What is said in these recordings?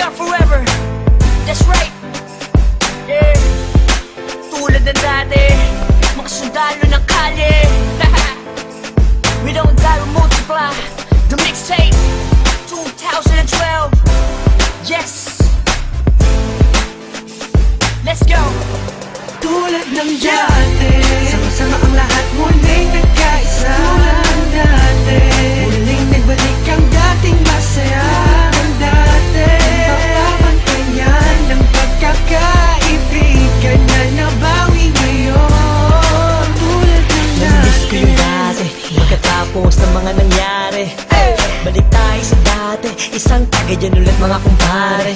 are forever. That's right. Yeah. Tulad ng dati, mga sundalo ng kalye. We don't die, we multiply. The mixtape 2012. Yes. Let's go. Tulad ng dati, sama-sama ang lahat, muling nagkaisa. Tulad ng dati, muling nagbalik ang dating masaya. Ng dati, papapantayan ng pagkakaibigan na nabawi ngayon. Tulad ng dati. Namiss ko yung dati, pagkatapos ng mga nangyari. Balik tayo sa dati, isang tagayan ulit mga kumpare.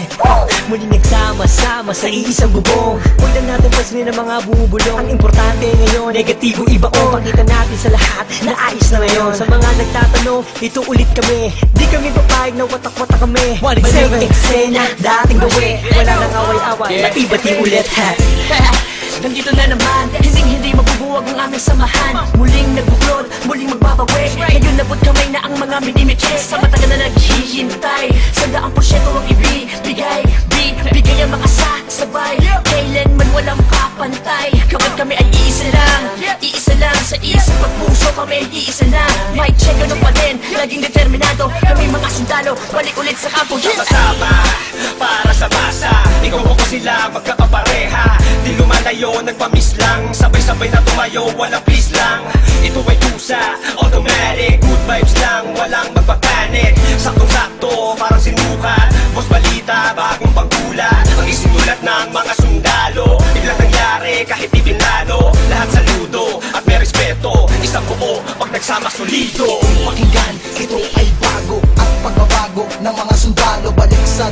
Muli nagsama-sama sa iisang bubong. Huwag na natin pansinin ang mga bumubulong. Ang importante ngayon, negatibo iba o pakita natin sa lahat na ayos na ngayon. Sa mga nagtatanong, ito ulit kami. Di kami papayag na watak-watak kami. Balik eksena, dating gawi. Wala nang away-away, bati-bati ulit ha. Nandito na naman, hindi mabubuwag ang aming samahan. Muling nagbuklod, muling magbabawi. Ngayon nabot kamay na ang mga minimiches. Sa matagal na naghihintay, 100% ang ibibigay. Bigay ang mga sabay, kailanman walang kapantay. Kapag kami ay iisa lang sa isang pagpuso kami iisa lang. May check ano pa din, laging determinado. Kami mga sundalo, balik ulit sa kampo. Sama-sama, para sa masa. Ikaw ako sila, magkakapareha. Di lumalayo, nagpamiss lang. Sabay-sabay na tumayo, walang please lang. Ito ay tusa, automatic. Good vibes lang, walang magpapanik. Saktong-sakto, parang sinukat. Boss balita, bagong pagkulat. Ang isinulat ng mga sundalo. Biglang nangyari, kahit di pinalo. Lahat saludo, at may respeto. Isang buo, pag nagsama solido. Pakinggan, ito ay bago at pagbabago ng mga sundalo. Balik sa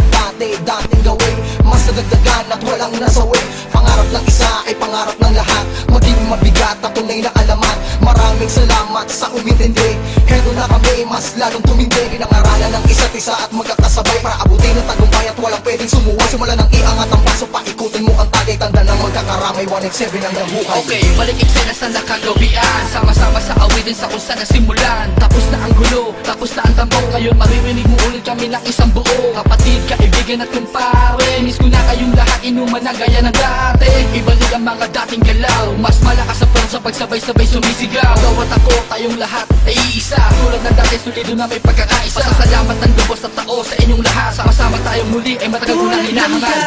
dating gawin, mas nadagdagan at walang nasawi. Pangarap ng isa ay pangarap ng lahat. Maging mabigat at tunay na alamat. Maraming salamat sa umintindi. Hedo na kami, mas lalong tumindi. Pinangaralan ng isa't isa at magkakasabay para abutin ang tagumpay at walang pwedeng sumuway. Simula ng iangat ang paso, paikutin mo ang tagay. Tanda ng magkakaramay, 1x7 ang nabuhay. Okay, balik eksena sa nakagawian. Sama-sama sa awitin sa kung saan nasimulan. Tapos na ang gulo, tapos na ang tambong. Ngayon maririnig mo ulit kami ng isang buo. Kapatid, kaibigan at kumpare. Miss ko na kayong lahat, inuman na gaya ng dati. Ibalik ang mga dating galaw. Mas malakas sa front sa pagsabay-sabay sumisigaw. Ikaw at ako, tayong lahat ay iisa. Tulad ng dati, solido na may pagkakaisa. Pasasalamat ng lubos at tao sa inyong lahat. Sama-sama tayong muli ay matagal ko na hinahangal.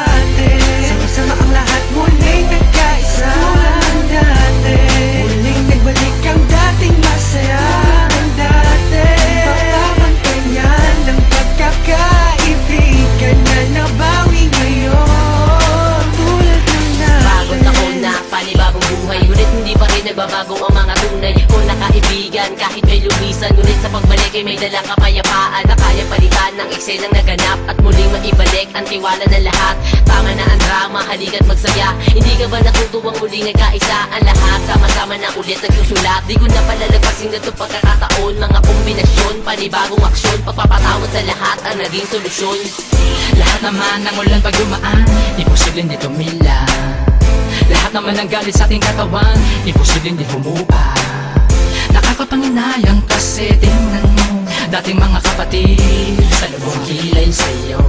Sama-sama ang lahat, muling nagkaisa. Tulad ng dati, muling nagbalik ang dating masaya. Ng dati, papapantayan ng pagkakaibigan na nabawi ngayon. Tulad ng dati. Bagong taon na, panibagong buhay. Ngunit hindi pa rin nagbabago ang mga tunay ko na kaibigan. Kahit may lumisan, ngunit sa pagbalik ay may dalang kapayapaan na kaya palitan ng eksenang naganap at muling maibalik ang tiwala ng lahat. Tama na ang drama, halika't magsaya. Hindi ka ba natutuwang muling nagkaisa ang lahat? Sama-sama na ulit nagsusulat. Di ko na palalagpasin na ito pagkakataon. Mga kombinasyon, panibagong aksyon. Pagpapatawad sa lahat ang naging solusyon. Lahat naman ng ulan pag dumaan, imposible hindi tumila. Lahat naman ng galit sa ating katawan, imposible hindi humupa. Nakakapanginayang kasi tingnan mo dating mga kapatid, salubong kilay sa'yo.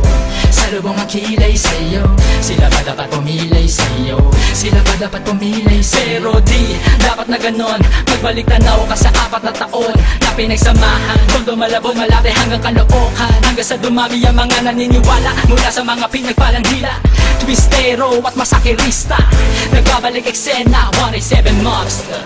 Salubong ang kilay sa'yo. Sila ba dapat pumilay sa'yo? Sila ba dapat pumilay sa'yo? Pero di dapat na ganon. Magbalik tanaw ka sa 4 na taon na pinagsamahan. Tondo malabong malate hanggang kalookan. Hanggang sa dumami ang mga naniniwala mula sa mga pinagpalang hila. Twistero at masakirista, nagbabalik eksena, 187 Monster.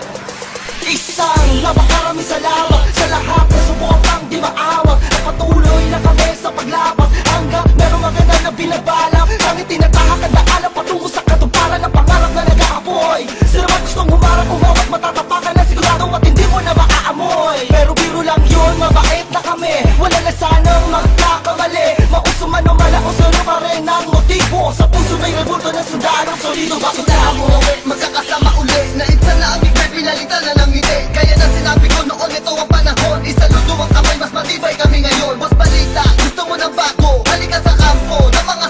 Isang napakaraming salamat sa lahat na subokang di maawag. At patuloy na kami sa paglabang hanggang merong maganda na binabalak. Tanging tinatahak at naalam patungo sa katuparan ng pangarap na nag-aapoy. Sila man gustong humarap, umawat, matatapakan na sigurado at hindi mo na maaamoy. Pero biro lang yun, mabait na kami. Wala na sanang magkakamali. Mauso man o malaos, ano pa rin ang motibo. Sa puso may rebulto ng sundalo. Solido bakit na mo magkakasama uli. Na isa na aming pinalitan na ng ngiti. Kaya na sinabi ko noon, ito ang panahon. Isaludo ang kamay, mas matibay kami ngayon. Boss balita, gusto mo ng bago. Halika sa kampo ng mga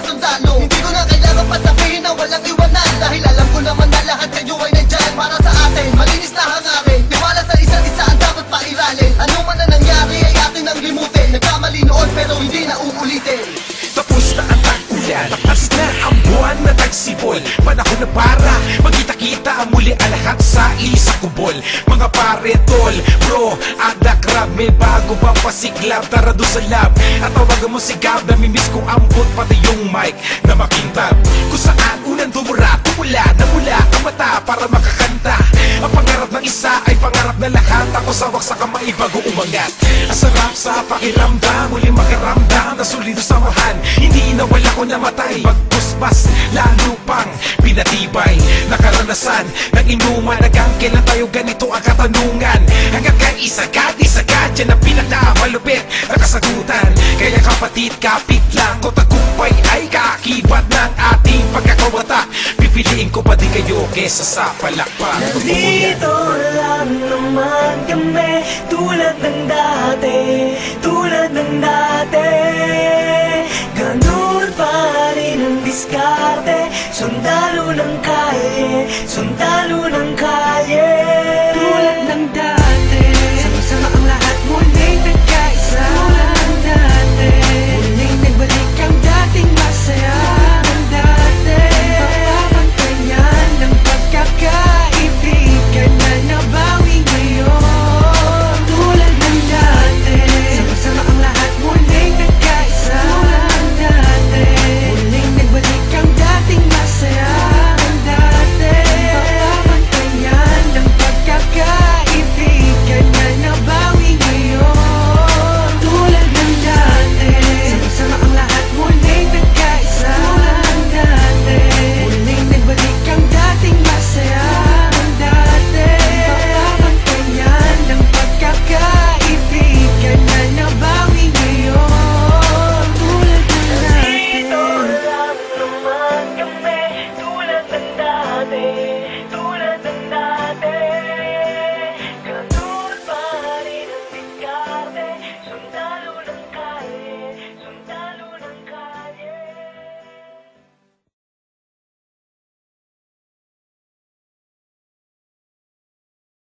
yan. Tapos na ang buwan na tagsibol, panahon na para magkita-kita muli ang lahat sa isang kubol. Mga pare, tol, bro, ada crab, may bago bang pasiklab, tara doon sa lab at tawagan mo si Gab, namimiss kong ambot pati yung mic na makintab. Kung saan unang tumura, tumula, namula ang mata para makakanta. Ang pangarap ng isa ay pangarap na lahat. Ako sawak sa kamay bago umangat. Ang sarap sa pakiramdam, muli makaramdam na solido samahan. Hindi nawala ko namatay, pagpuspas lalo pang pinatibay. Nakaranasan ng inuman, hanggang kailan tayo ganito ang katanungan. Hanggang kay isagad yan ang pinakamalupit na kasagutan. Kaya kapatid, kapit lang ko, tagumpay ay kaakibat ng ating pagkakawata. Pipiliin ko pa din kayo kesa sa palakpak. Nandito lang naman kami, tulad ng dati, tulad ng dati. Ganun pa rin ang diskarte, sundalo ng kalye, sundalo ng kalye. Tulad ng dati, sama-sama ang lahat muling nagkaisa. Tulad ng dati, muling nagbalik ang dating masaya. Ng dati, papapantayan ng pagkakaibigan na nabawi ngayon. Tulad ng dati, sama-sama ang lahat muling nagkaisa. Tulad ng dati, muling nagbalik ang dating masaya. Ng dati, papapantayan ng pagkakaibigan na nabawi ngayon. Tulad ng dati, sama-sama ang lahat muling nagkaisa. Tulad ng dati, muling nagbalik ang dating masaya. Ng dati, papapantayan ng pagkakaibigan na nabawi ngayon. Tulad ng dati. Nandito lang naman kami, tulad ng dati.